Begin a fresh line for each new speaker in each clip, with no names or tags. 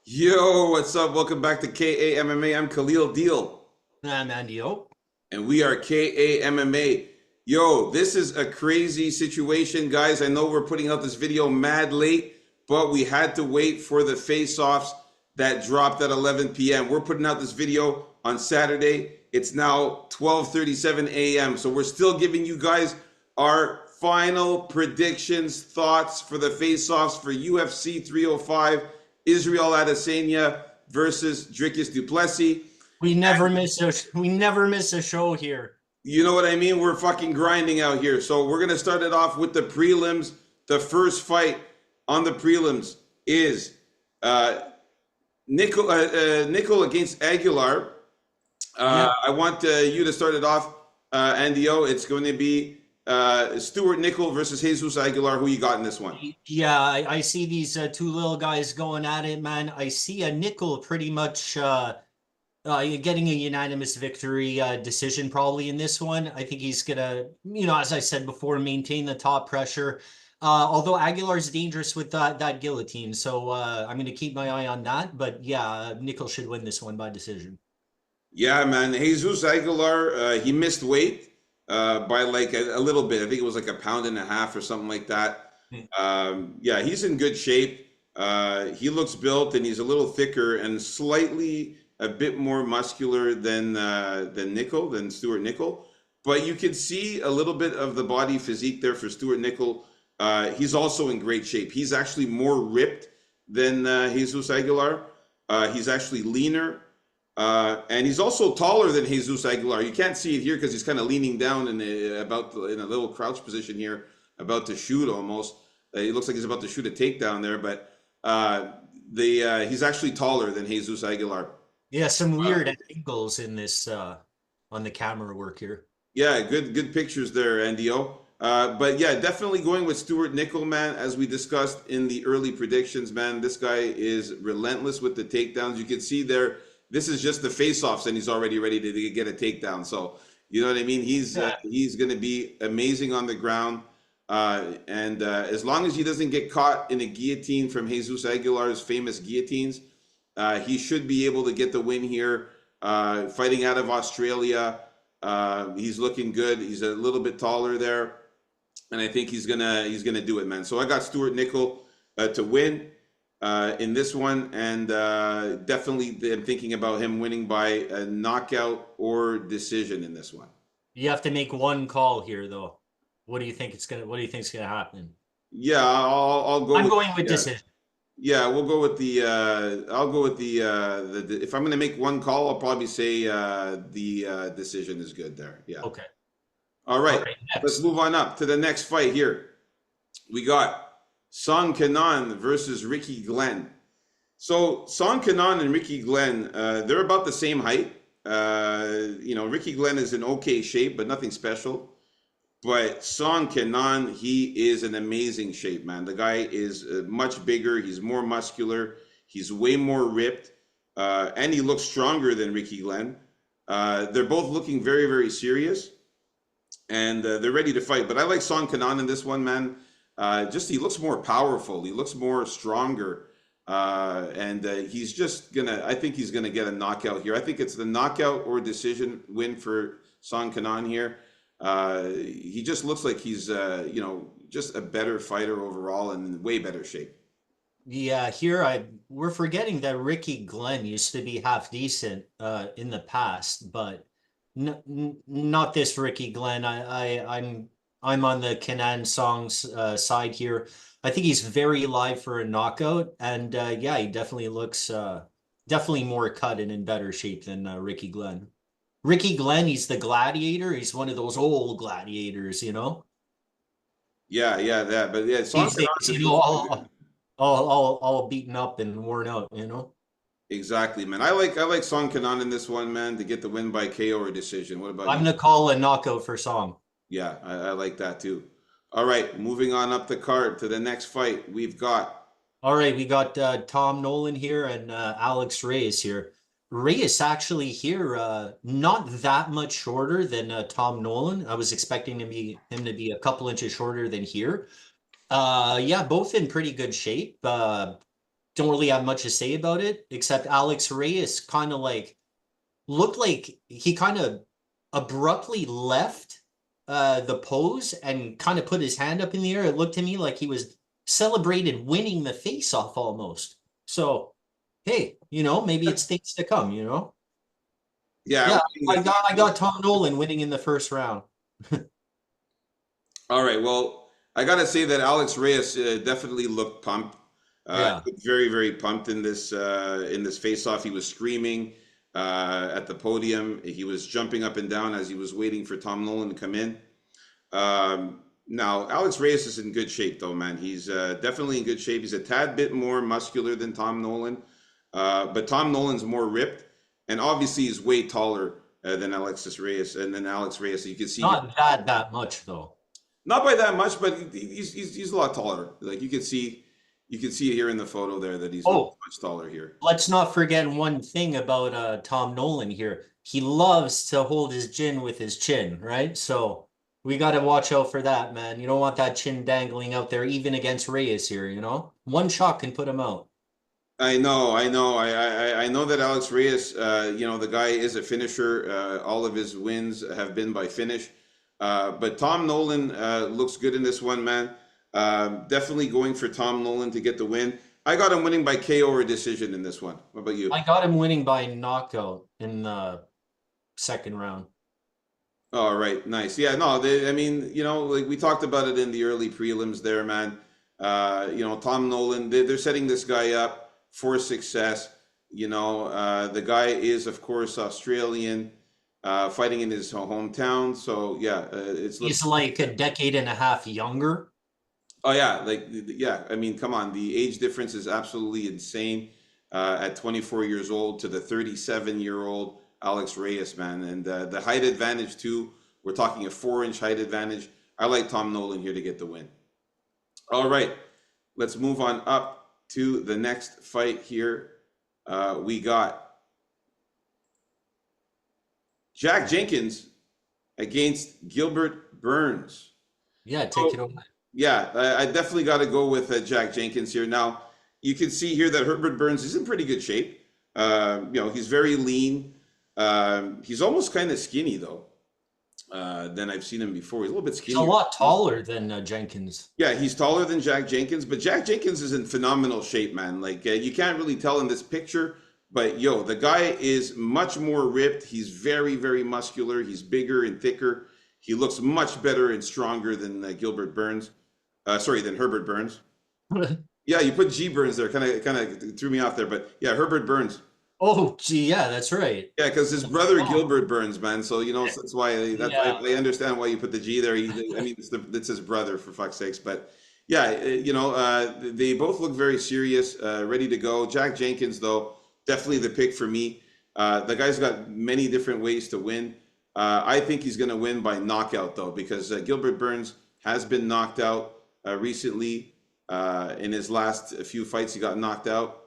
Yo, what's up? Welcome back to KAMMA. I'm Khalil Deal,
I'm Andy O.
and we are KAMMA. Yo, this is a crazy situation, guys. I know we're putting out this video mad late, but we had to wait for the face-offs that dropped at 11 p.m. We're putting out this video on Saturday. It's now 12:37 a.m. So we're still giving you guys our final predictions, thoughts for the face-offs for UFC 305. Israel Adesanya versus Dricus du Plessis.
We never miss a show here.
You know what I mean? We're fucking grinding out here. So we're gonna start it off with the prelims. The first fight on the prelims is Nickel against Aguilar.
Yeah,
I want you to start it off, Andy O. It's going to be Stuart Nickel versus Jesus Aguilar. Who you got in this one?
yeah. I see these two little guys going at it, man. I see a Nickel pretty much getting a unanimous victory decision probably in this one. I think he's gonna, as I said before, maintain the top pressure. Although Aguilar's dangerous with that guillotine, so I'm gonna keep my eye on that. But yeah, Nickel should win this one by decision.
Yeah, man. Jesus Aguilar, he missed weight by like a little bit. I think it was like a pound and a half or something like that. Yeah, he's in good shape. He looks built and he's a little thicker and slightly a bit more muscular than Nickel, than Stuart Nickel. But you can see a little bit of the body physique there for Stuart Nickel. He's also in great shape. He's actually more ripped than Jesus Aguilar. He's actually leaner. And he's also taller than Jesus Aguilar. You can't see it here because he's kind of leaning down in in a little crouch position here, about to shoot almost. He looks like he's about to shoot a takedown there, but he's actually taller than Jesus Aguilar.
Yeah, some
Uh,
weird angles in this on the camera work here.
yeah, good pictures there, Andio. But yeah, definitely going with Stuart Nickel, man. As we discussed in the early predictions, man, this guy is relentless with the takedowns. You can see there, this is just the face-offs, and he's already ready to get a takedown. So you know what I mean.
Yeah.
He's going to be amazing on the ground, and as long as he doesn't get caught in a guillotine from Jesus Aguilar's famous guillotines, he should be able to get the win here. Fighting out of Australia, he's looking good. He's a little bit taller there, and I think he's gonna do it, man. So I got Stuart Nickel to win in this one, and definitely I'm thinking about him winning by a knockout or decision in this one.
You have to make one call here, though. What do you think's gonna happen?
Yeah, I'll go
I'm
with
going with
yeah.
decision.
Yeah, we'll go with I'll go with the if I'm gonna make one call, I'll probably say the decision is good there. Yeah.
Okay.
All
All
right,
right,
let's
next.
move on up to the next fight here. We got Song Kanan versus Ricky Glenn. So Song Kanan and Ricky Glenn, they're about the same height. Ricky Glenn is in okay shape, but nothing special. But Song Kenan, he is in amazing shape, man. The guy is much bigger. He's more muscular. He's way more ripped, and he looks stronger than Ricky Glenn. They're both looking very, very serious, and they're ready to fight. But I like Song Kenan in this one, man. Just he looks more powerful. He looks more stronger, and he's just gonna. I think he's gonna get a knockout here. I think it's the knockout or decision win for Song Kenan here. He just looks like he's just a better fighter overall and in way better shape.
Yeah, here we're forgetting that Ricky Glenn used to be half decent in the past, but not this Ricky Glenn. I'm on the Kenan Song's side here. I think he's very live for a knockout, and yeah, he definitely looks definitely more cut and in better shape than Ricky Glenn. Ricky Glenn, he's the gladiator. He's one of those old gladiators, you know.
Yeah, yeah, that. But yeah, Song
These
Kenan
days,
just looks really good.
all beaten up and worn out, you know.
Exactly, man. I like Song Kenan in this one, man, to get the win by KO or decision. What about
I'm
you?
gonna call a knockout for Song.
Yeah, I like that too. All right, moving on up the card to the next fight. We've got
All right, we got Tom Nolan here and Alex Reyes here. Reyes actually here, not that much shorter than Tom Nolan. I was expecting him to be a couple inches shorter than here. Yeah, both in pretty good shape. Don't really have much to say about it, except Alex Reyes kind of like looked like he kind of abruptly left the pose and kind of put his hand up in the air. It looked to me like he was celebrated winning the face-off almost. So, hey, maybe it's things to come.
Yeah,
Yeah,
winning the
I got
face-off.
Tom Nolan winning in the first round.
All right. Well, I gotta say that Alex Reyes definitely looked pumped.
Yeah.
He looked very, very pumped in this face-off. He was screaming at the podium. He was jumping up and down as he was waiting for Tom Nolan to come in. Now, Alex Reyes is in good shape, though, man. He's definitely in good shape. He's a tad bit more muscular than Tom Nolan, but Tom Nolan's more ripped, and obviously he's way taller than Alexis Reyes and then Alex Reyes. So you can see here,
Not that much though.
not by that much, but he's a lot taller. Like you can see it here in the photo there that he's
Oh,
much taller here.
let's not forget one thing about Tom Nolan here. He loves to hold his chin with his chin, right? So we got to watch out for that, man. You don't want that chin dangling out there, even against Reyes here. One shot can put him out.
I know that Alex Reyes, the guy is a finisher. All of his wins have been by finish. But Tom Nolan looks good in this one, man. Definitely going for Tom Nolan to get the win. I got him winning by KO or decision in this one. What about you?
I got him winning by knockout in the second round.
All right, nice. Yeah, no, I mean, like we talked about it in the early prelims there, man. Tom Nolan, they're setting this guy up for success. The guy is, of course, Australian, fighting in his hometown. So yeah, it's look.
He's like a decade and a half younger.
Oh yeah, like yeah. I mean, come on, the age difference is absolutely insane. At 24 years old to the 37-year-old Alex Reyes, man, and the height advantage too. We're talking a 4-inch height advantage. I like Tom Nolan here to get the win. All right, let's move on up to the next fight here. We got Jack Jenkins against Gilbert Burns.
Yeah, take it
So,
away.
yeah, I definitely got to go with Jack Jenkins here. Now, you can see here that Herbert Burns is in pretty good shape. He's very lean. He's almost kind of skinny, though, than I've seen him before. He's a little bit
He's a
skinnier.
lot taller than Jenkins.
Yeah, he's taller than Jack Jenkins, but Jack Jenkins is in phenomenal shape, man. Like, you can't really tell in this picture, but yo, the guy is much more ripped. He's very, very muscular. He's bigger and thicker. He looks much better and stronger than Gilbert Burns. Sorry, than Herbert Burns. Yeah, you put G Burns there, kind of threw me off there, but yeah, Herbert Burns.
Oh, gee, yeah, that's right.
Yeah, because his brother
Oh,
Gilbert Burns, man. So that's why
yeah.
I understand why you put the G there. I mean, it's his brother for fuck's sakes. But yeah, they both look very serious, ready to go. Jack Jenkins, though, definitely the pick for me. The guy's got many different ways to win. I think he's going to win by knockout, though, because Gilbert Burns has been knocked out recently. In his last few fights, he got knocked out.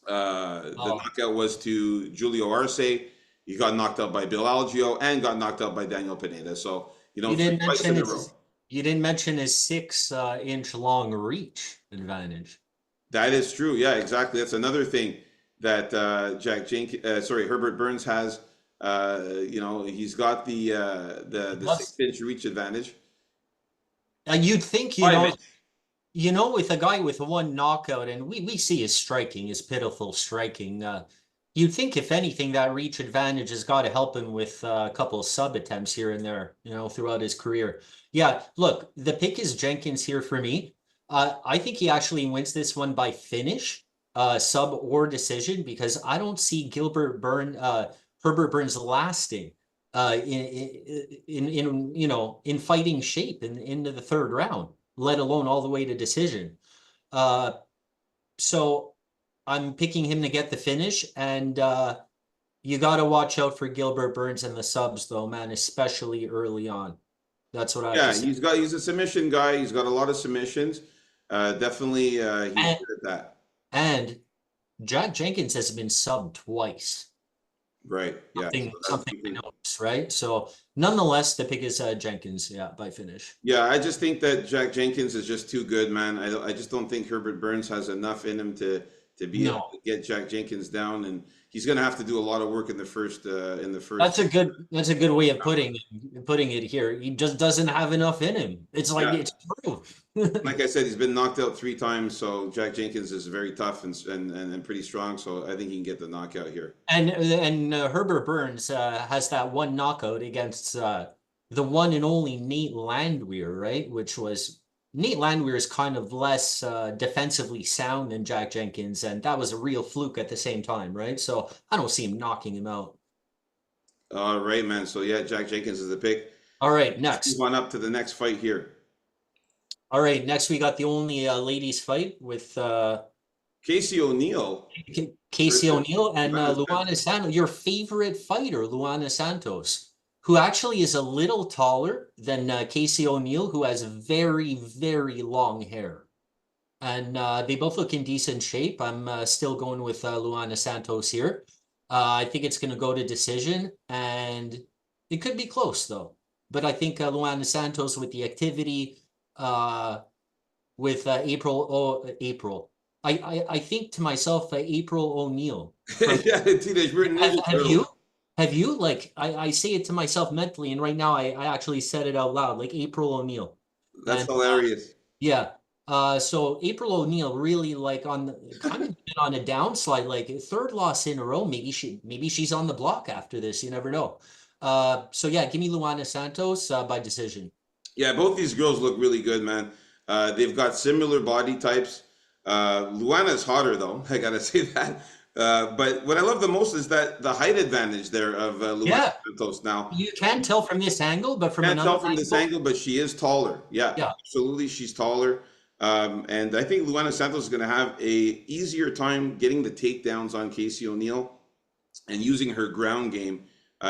The
Oh,
knockout was to Julio Arce. He got knocked out by Bill Algeo and got knocked out by Daniel Pineda. So,
you
3 fights in a row.
you didn't mention his 6 inch long reach advantage.
That is true. Yeah, exactly. That's another thing that Herbert Burns has. He's got the
Plus,
6-inch reach advantage.
you'd think,
5 inch.
with a guy with one knockout, and we see his striking, his pitiful striking. You'd think, if anything, that reach advantage has got to help him with a couple of sub attempts here and there, throughout his career. Yeah, look, the pick is Jenkins here for me. I think he actually wins this one by finish, sub or decision, because I don't see Herbert Burns lasting in fighting shape into the third round, let alone all the way to decision. Uh, so I'm picking him to get the finish, and you got to watch out for Gilbert Burns and the subs, though, man, especially early on. That's what I have to
Yeah,
say.
he's a submission guy. He's got a lot of submissions. Definitely, he's
And,
good at that.
and Jack Jenkins has been subbed twice.
Right. Yeah. So that's
Something I
something.
noticed, right? So nonetheless, the pick is Jenkins, yeah, by finish.
Yeah, I just think that Jack Jenkins is just too good, man. I just don't think Herbert Burns has enough in him to be able
No,
to get Jack Jenkins down, and he's going to have to do a lot of work in the first
that's a good way of putting it here. He just doesn't have enough in him. It's like
Yeah,
it's true.
like I said, he's been knocked out 3 times, so Jack Jenkins is very tough and pretty strong. So I think he can get the knockout here.
And Herbert Burns has that one knockout against the one and only Nate Landwehr, right? Which was Nate Landwehr is kind of less defensively sound than Jack Jenkins, and that was a real fluke at the same time, right? So I don't see him knocking him out.
All right, man. So yeah, Jack Jenkins is the pick.
All right,
Let's move
next.
on up to the next fight here.
All right, next we got the only ladies fight with
Casey O'Neill
Casey
versus
O'Neill and
Joanna
Luana
Santos.
Santos, your favorite fighter, Luana Santos, who actually is a little taller than Casey O'Neill, who has very, very long hair. And they both look in decent shape. I'm still going with Luana Santos here. I think it's going to go to decision, and it could be close, though. But I think Luana Santos with the activity, uh, with April. I think to myself, April O'Neil from
Yeah, Teenage Mutant
have,
Ninja
have
Turtles.
you have you like I say it to myself mentally, and right now I actually said it out loud, like April O'Neil.
That's
And
hilarious.
yeah, so April O'Neil really like on the kind of been on a downslide, like third loss in a row. Maybe she's on the block after this. You never know. So yeah, give me Luana Santos by decision.
Yeah, both these girls look really good, man. They've got similar body types. Luana's hotter though, I gotta say that. But what I love the most is that the height advantage there of Luana
Yeah,
Santos. Now,
you can tell from this angle, but from
can't
another
tell from this
angle,
angle, but she is taller. Yeah,
yeah.
absolutely, she's taller. And I think Luana Santos is going to have a easier time getting the takedowns on Casey O'Neill and using her ground game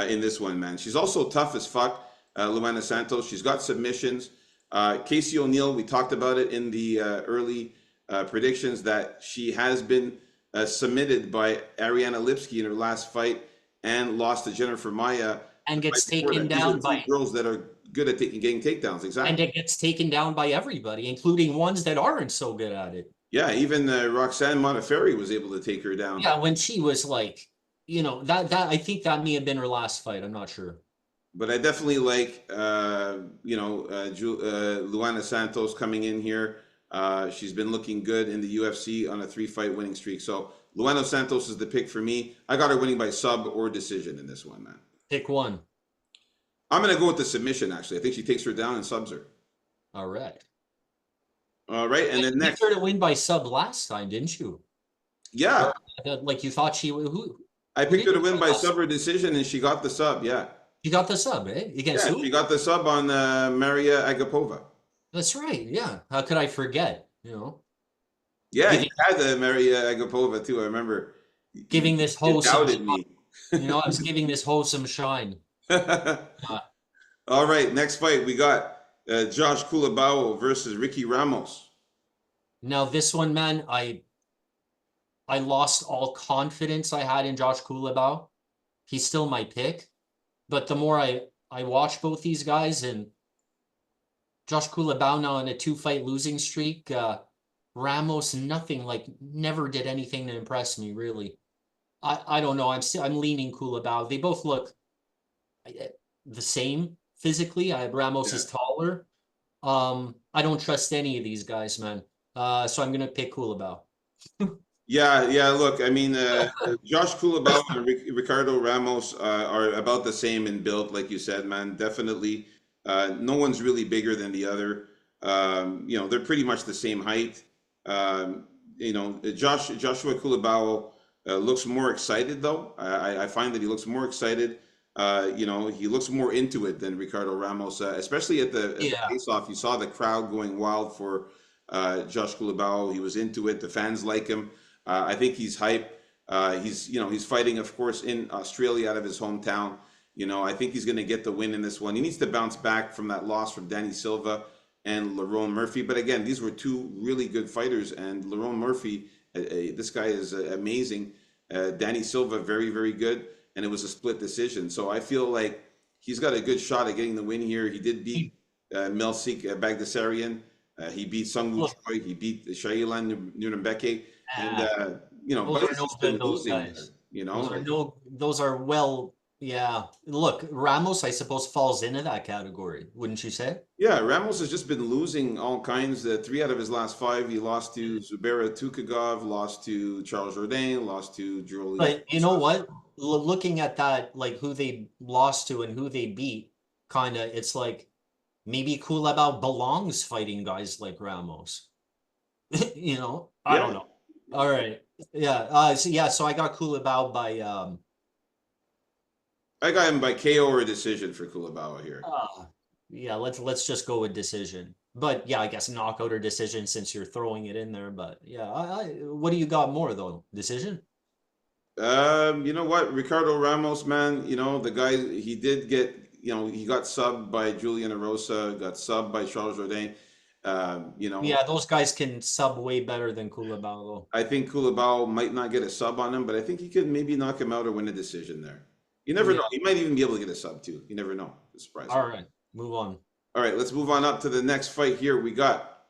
in this one, man. She's also tough as fuck, Luana Santos. She's got submissions. Casey O'Neill, we talked about it in the early predictions that she has been submitted by Ariana Lipski in her last fight and lost to Jennifer Maya
And
the fight
gets
before
taken
that. These are
down
two
by
girls that are good at getting takedowns.
and
Exactly.
it gets taken down by everybody, including ones that aren't so good at it.
Yeah, even Roxanne Modafferi was able to take her down.
Yeah, when she was like, that I think that may have been her last fight. I'm not sure.
But I definitely like, Luana Santos coming in here. She's been looking good in the UFC on a 3-fight winning streak. So Luana Santos is the pick for me. I got her winning by sub or decision in this one, man.
Pick one.
I'm going to go with the submission, actually. I think she takes her down and subs her.
All right.
All right. And then
You
next.
picked her to win by sub last time, didn't you?
Yeah.
Or like you thought
I
who
picked
did
her to
you
win
pick
by
last?
sub or decision, and she got the sub. Yeah.
You got the sub, eh? Against
Yeah.
who?
She got the sub on Maria Agapova.
That's right. Yeah. How could I forget?
Yeah. You
Giving
had Maria Agapova, too. I remember
giving this
you
host some
doubted
shine.
me.
I was giving this host some shine. Uh,
All right, next fight we got Josh Kulabao versus Ricky Ramos.
Now this one, man, I lost all confidence I had in Josh Kulabau. He's still my pick, but the more I watch both these guys, and Josh Kulabau now on a 2-fight losing streak, Ramos nothing, like never did anything to impress me really. I don't know. I'm leaning Kulabau. They both look the same physically. Ramos
Yeah,
is taller. I don't trust any of these guys, man. So I'm gonna pick Kulabau.
yeah. Look, I mean, Josh Kulabao and Ricardo Ramos are about the same in build, like you said, man. Definitely, no one's really bigger than the other. They're pretty much the same height. Joshua Kulabao looks more excited, though. I find that he looks more excited. He looks more into it than Ricardo Ramos, especially at the
Yeah.
face-off. You saw the crowd going wild for Josh Kulabao. He was into it. The fans like him. I think he's hype. He's fighting, of course, in Australia out of his hometown. I think he's going to get the win in this one. He needs to bounce back from that loss from Danny Silva and Lerone Murphy. But again, these were two really good fighters, and Lerone Murphy, this guy is amazing. Danny Silva, very, very good. and it was a split decision. So I feel like he's got a good shot at getting the win here. He did beat Melsik Bagdasaryan. He beat Sungwoo
Look,
Choi. He beat Shailan Nurembeke. And,
those are
Buddy's
no
just been
good, those
losing there,
guys. Those are well, yeah. Look, Ramos, I suppose, falls into that category, wouldn't you say?
Yeah, Ramos has just been losing all kinds. Three out of his last five, he lost to Zubera Tukagov, lost to Charles Jourdain, lost to Julian.
But you know what? Looking at that, like who they lost to and who they beat, kind of, it's like maybe Kulabau belongs fighting guys like Ramos. I don't
Yeah,
know. All right. Yeah. So I got Kulabau by
I got him by KO or decision for Kulabawa here.
yeah, let's just go with decision. But yeah, I guess knockout or decision since you're throwing it in there. But yeah, what do you got more though? Decision?
You know what? Ricardo Ramos, man, the guy, he did get, he got subbed by Julian Arosa, got subbed by Charles Jourdain.
Yeah, those guys can sub way better than Kulabau though.
I think Kulabao might not get a sub on him, but I think he could maybe knock him out or win a decision there. You never
Yeah.
know. He might even be able to get a sub too. You never know. It's surprising.
All right, move on.
All right, let's move on up to the next fight here. We got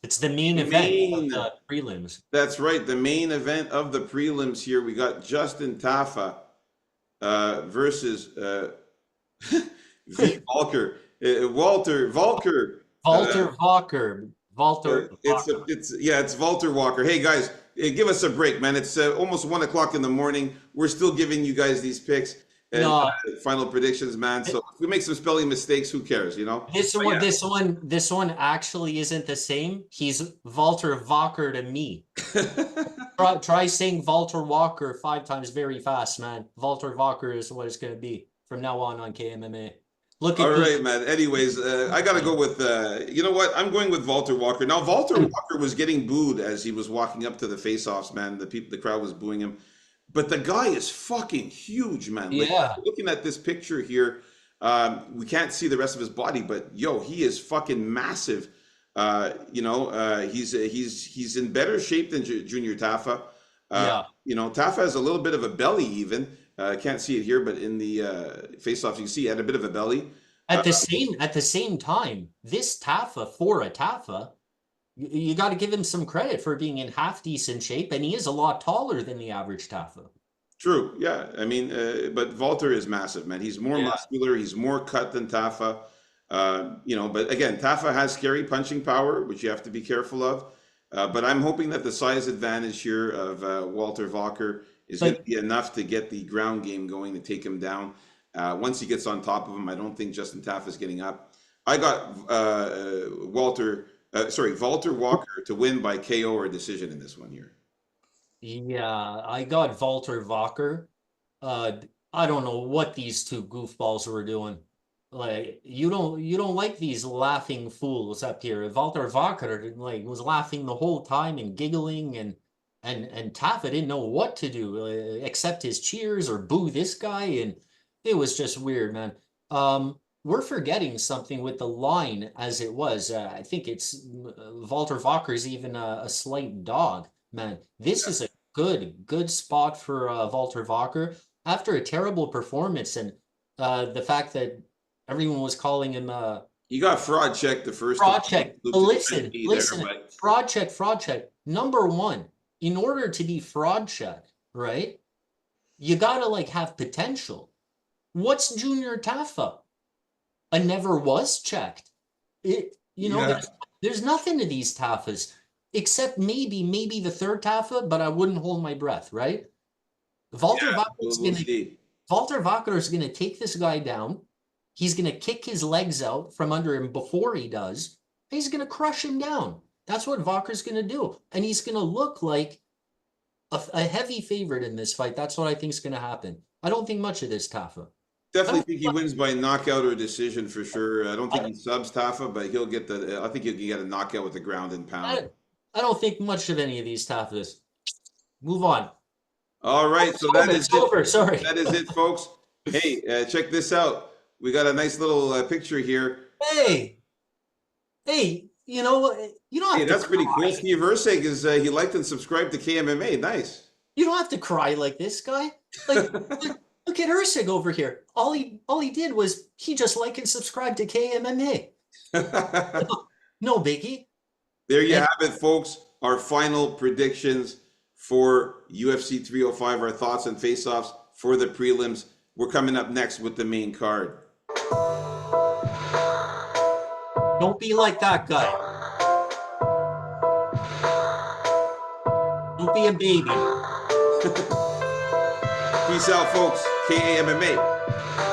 It's the main event of the prelims.
That's right, the main event of the prelims here. We got Justin Tafa versus V. Volker. Walter Volker.
Walter Walker. Walter.
It's Walter Walker. Hey guys, give us a break, man. It's almost 1 o'clock in the morning. We're still giving you guys these picks and
No.
final predictions, man. So if we make some spelling mistakes, who cares,
This one actually isn't the same. He's Walter Walker to me. Try saying Walter Walker 5 times very fast, man. Walter Walker is what it's going to be from now on KMMA. Look at
All right, man. Anyways, I got to go with, you know what? I'm going with Walter Walker. Now, Walter Walker was getting booed as he was walking up to the face-offs, man. The crowd was booing him. But the guy is fucking huge, man. Like,
Yeah.
looking at this picture here, we can't see the rest of his body, but yo, he is fucking massive. He's in better shape than Junior Tafa.
Yeah.
Tafa has a little bit of a belly even. I can't see it here, but in the face-off, you can see he had a bit of a belly.
At the same time, this Tafa for a Tafa, you got to give him some credit for being in half decent shape, and he is a lot taller than the average Tafa.
True, yeah. I mean, but Walter is massive, man. He's more muscular. He's more cut than Tafa. But again, Tafa has scary punching power, which you have to be careful of. But I'm hoping that the size advantage here of Walter Walker is going to be enough to get the ground game going to take him down. Once he gets on top of him, I don't think Justin Tafa is getting up. I got Walter Walker to win by KO or decision in this one here.
Yeah, I got Walter Walker. I don't know what these two goofballs were doing. Like you don't like these laughing fools up here. Walter Walker was laughing the whole time and giggling and Tafa didn't know what to do except his cheers or boo this guy, and it was just weird, man. We're forgetting something with the line as it was. I think it's Walter Walker's even a slight dog, man. This is a good spot for Walter Walker after a terrible performance and the fact that everyone was calling him
he got fraud checked the first
fraud
time.
check. Listen, fraud check. Number one, in order to be fraud checked, right? You gotta have potential. What's Junior Tafa? I never was checked. There's nothing to these Tafas except maybe the third Tafa, but I wouldn't hold my breath, right? Walter Walker is gonna take this guy down. He's gonna kick his legs out from under him before he does. He's gonna crush him down. That's what Walker's gonna do, and he's gonna look like a heavy favorite in this fight. That's what I think is gonna happen. I don't think much of this Tafa.
Definitely think he wins by knockout or decision for sure. I don't think he subs Tafa, but he'll get I think he'll get a knockout with the ground and pound.
I don't think much of any of these Tafas. Move on.
All right, so that is
it. Sorry.
That is it, folks. Hey, check this out. We got a nice little picture here.
Hey, you don't have to
that's pretty
cry.
cool. Steve Ursig is he liked and subscribed to KMMA. Nice.
You don't have to cry like this guy. Look Look at Ursig over here. All he did was he just liked and subscribed to KMMA. No biggie.
There you
And
have it, folks. Our final predictions for UFC 305, our thoughts and face-offs for the prelims. We're coming up next with the main card.
don't be like that guy. Don't be a baby.
Peace out, folks. KAMMA.